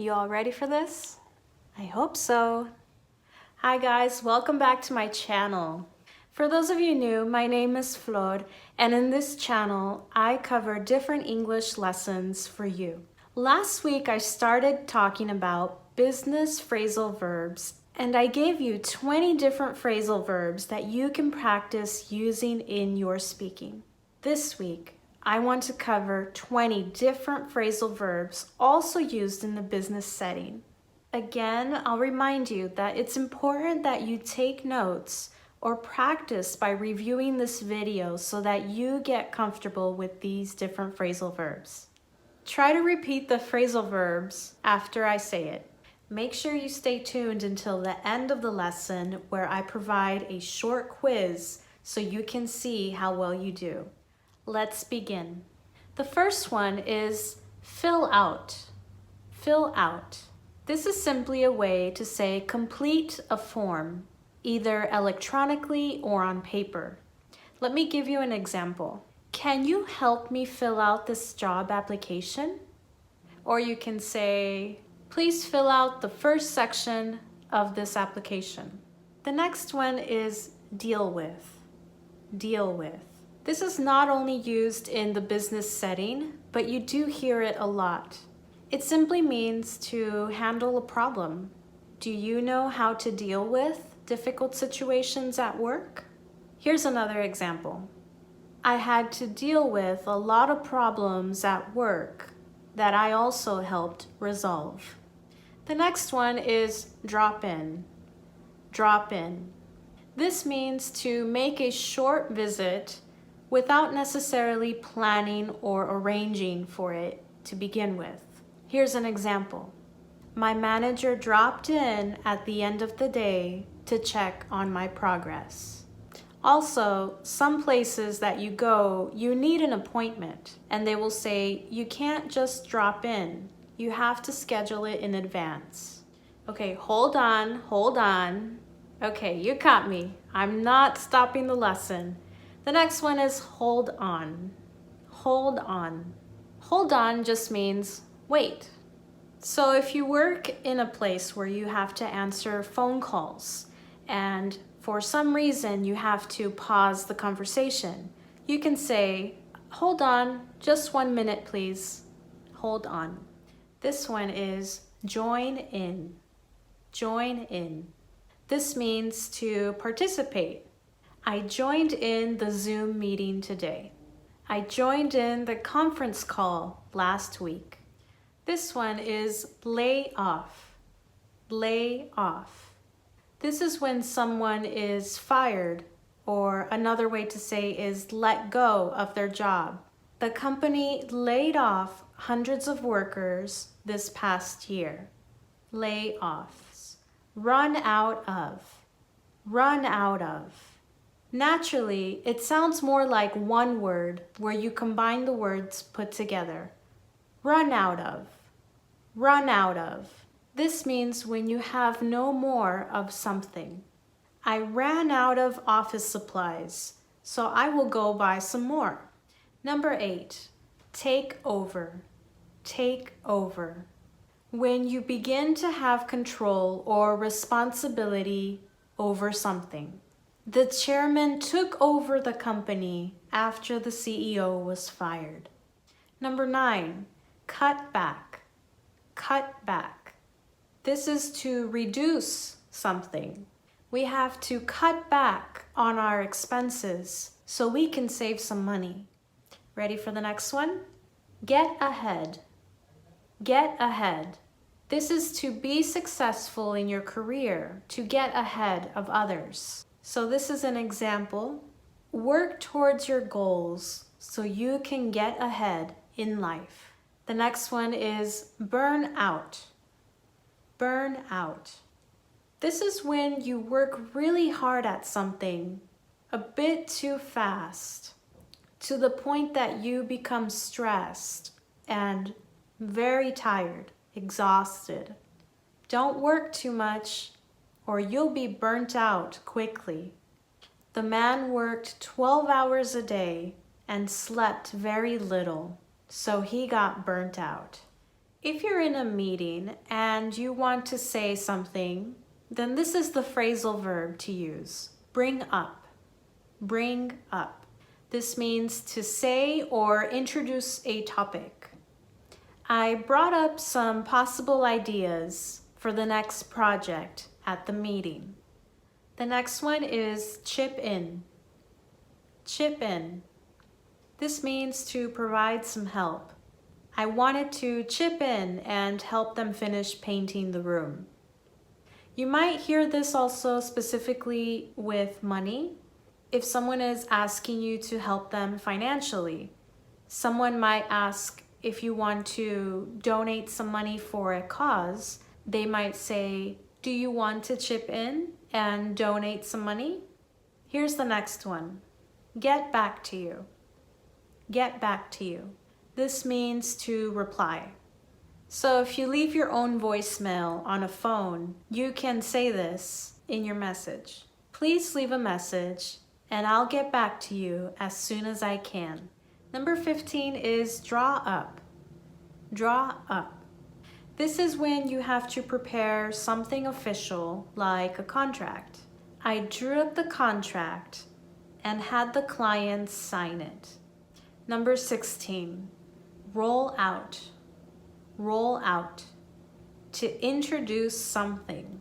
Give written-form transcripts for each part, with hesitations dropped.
You all ready for this? I hope so. Hi guys, welcome back to my channel. For those of you new, my name is Flor, and in this channel, I cover different English lessons for you. Last week, I started talking about business phrasal verbs, and I gave you 20 different phrasal verbs that you can practice using in your speaking. This week, I want to cover 20 different phrasal verbs also used in the business setting. Again, I'll remind you that it's important that you take notes or practice by reviewing this video so that you get comfortable with these different phrasal verbs. Try to repeat the phrasal verbs after I say it. Make sure you stay tuned until the end of the lesson where I provide a short quiz so you can see how well you do. Let's begin. The first one is fill out. Fill out. This is simply a way to say complete a form, either electronically or on paper. Let me give you an example. Can you help me fill out this job application? Or you can say, please fill out the first section of this application. The next one is deal with. Deal with. This is not only used in the business setting, but you do hear it a lot. It simply means to handle a problem. Do you know how to deal with difficult situations at work? Here's another example. I had to deal with a lot of problems at work that I also helped resolve. The next one is drop in. Drop in. This means to make a short visit without necessarily planning or arranging for it to begin with. Here's an example. My manager dropped in at the end of the day to check on my progress. Also, some places that you go, you need an appointment, and they will say, you can't just drop in. You have to schedule it in advance. Okay, hold on, hold on. Okay, you caught me. I'm not stopping the lesson. The next one is hold on. Hold on. Hold on just means wait. So if you work in a place where you have to answer phone calls and for some reason you have to pause the conversation, you can say, hold on, just 1 minute please. Hold on. This one is join in. Join in. This means to participate. I joined in the Zoom meeting today. I joined in the conference call last week. This one is lay off. Lay off. This is when someone is fired, or another way to say is let go of their job. The company laid off hundreds of workers this past year. Lay off. Run out of. Run out of. Naturally, it sounds more like one word where you combine the words put together. Run out of. Run out of. This means when you have no more of something. I ran out of office supplies, so I will go buy some more. Number 8, take over. Take over. When you begin to have control or responsibility over something. The chairman took over the company after the CEO was fired. Number 9, cut back. Cut back. This is to reduce something. We have to cut back on our expenses so we can save some money. Ready for the next one? Get ahead. Get ahead. This is to be successful in your career, to get ahead of others. So this is an example. Work towards your goals so you can get ahead in life. The next one is burn out. Burn out. This is when you work really hard at something, a bit too fast, to the point that you become stressed and very tired, exhausted. Don't work too much or you'll be burnt out quickly. The man worked 12 hours a day and slept very little, so he got burnt out. If you're in a meeting and you want to say something, then this is the phrasal verb to use. Bring up. Bring up. This means to say or introduce a topic. I brought up some possible ideas for the next project at the meeting. The next one is chip in. Chip in. This means to provide some help. I wanted to chip in and help them finish painting the room. You might hear this also specifically with money. If someone is asking you to help them financially, someone might ask if you want to donate some money for a cause. They might say, do you want to chip in and donate some money? Here's the next one. Get back to you. Get back to you. This means to reply. So if you leave your own voicemail on a phone, you can say this in your message. Please leave a message and I'll get back to you as soon as I can. Number 15 is draw up. Draw up. This is when you have to prepare something official like a contract. I drew up the contract and had the client sign it. Number 16, roll out. Roll out. To introduce something.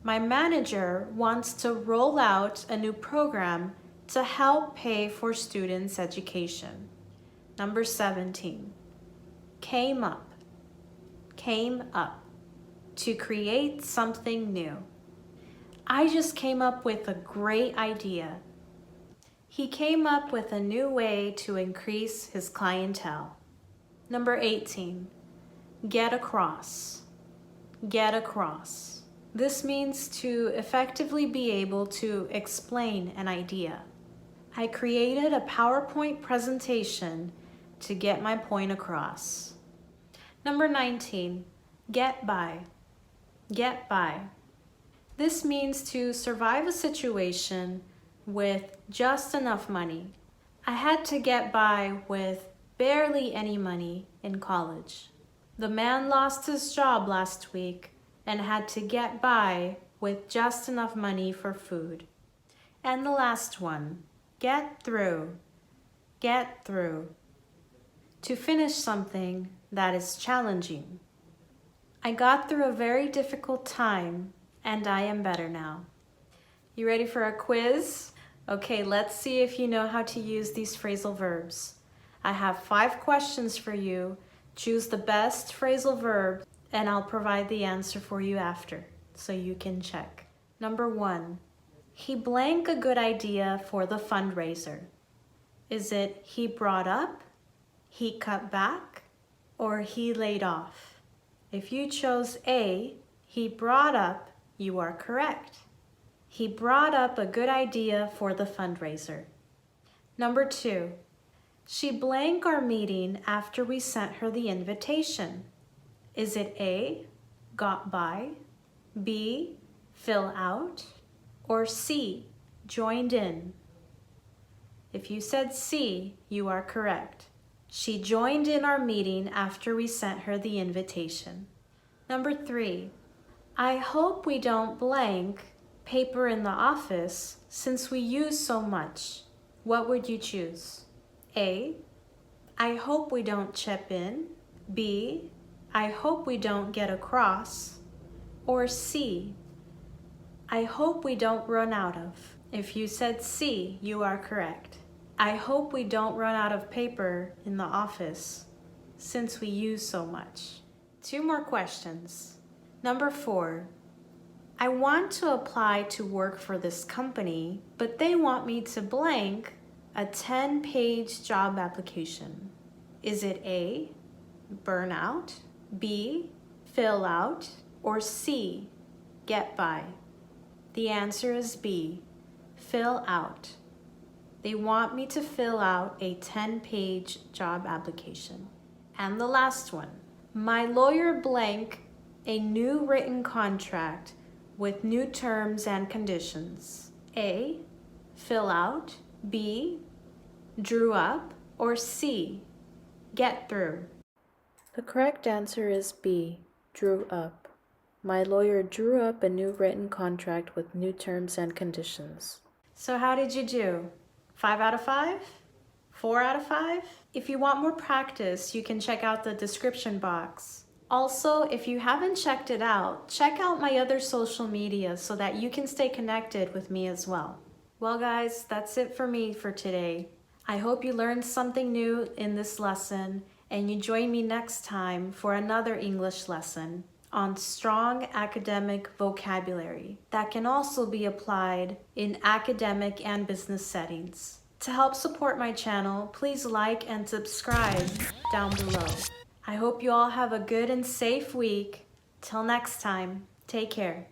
My manager wants to roll out a new program to help pay for students' education. Number 17, came up. Came up. To create something new. I just came up with a great idea. He came up with a new way to increase his clientele. Number 18, get across. Get across. This means to effectively be able to explain an idea. I created a PowerPoint presentation to get my point across. Number 19, get by. Get by. This means to survive a situation with just enough money. I had to get by with barely any money in college. The man lost his job last week and had to get by with just enough money for food. And the last one, get through. Get through. To finish something that is challenging. I got through a very difficult time and I am better now. You ready for a quiz? Okay, let's see if you know how to use these phrasal verbs. I have 5 questions for you. Choose the best phrasal verb and I'll provide the answer for you after, so you can check. Number 1, he blank a good idea for the fundraiser. Is it he brought up, he cut back, or he laid off? If you chose A, he brought up, you are correct. He brought up a good idea for the fundraiser. Number 2, she blank our meeting after we sent her the invitation. Is it A, got by, B, fill out, or C, joined in? If you said C, you are correct. She joined in our meeting after we sent her the invitation. Number 3, I hope we don't blank paper in the office since we use so much. What would you choose? A, I hope we don't chip in. B, I hope we don't get across. Or C, I hope we don't run out of. If you said C, you are correct. I hope we don't run out of paper in the office since we use so much. 2 more questions. Number 4, I want to apply to work for this company, but they want me to blank a 10-page job application. Is it A, burn out, B, fill out, or C, get by? The answer is B, fill out. They want me to fill out a 10-page job application. And the last one, my lawyer blank a new written contract with new terms and conditions. A, fill out, B, drew up, or C, get through. The correct answer is B, drew up. My lawyer drew up a new written contract with new terms and conditions. So how did you do? 5 out of 5? 4 out of 5? If you want more practice, you can check out the description box. Also, if you haven't checked it out, check out my other social media so that you can stay connected with me as well. Well guys, that's it for me for today. I hope you learned something new in this lesson and you join me next time for another English lesson on strong academic vocabulary that can also be applied in academic and business settings. To help support my channel, please like and subscribe down below. I hope you all have a good and safe week. Till next time, take care.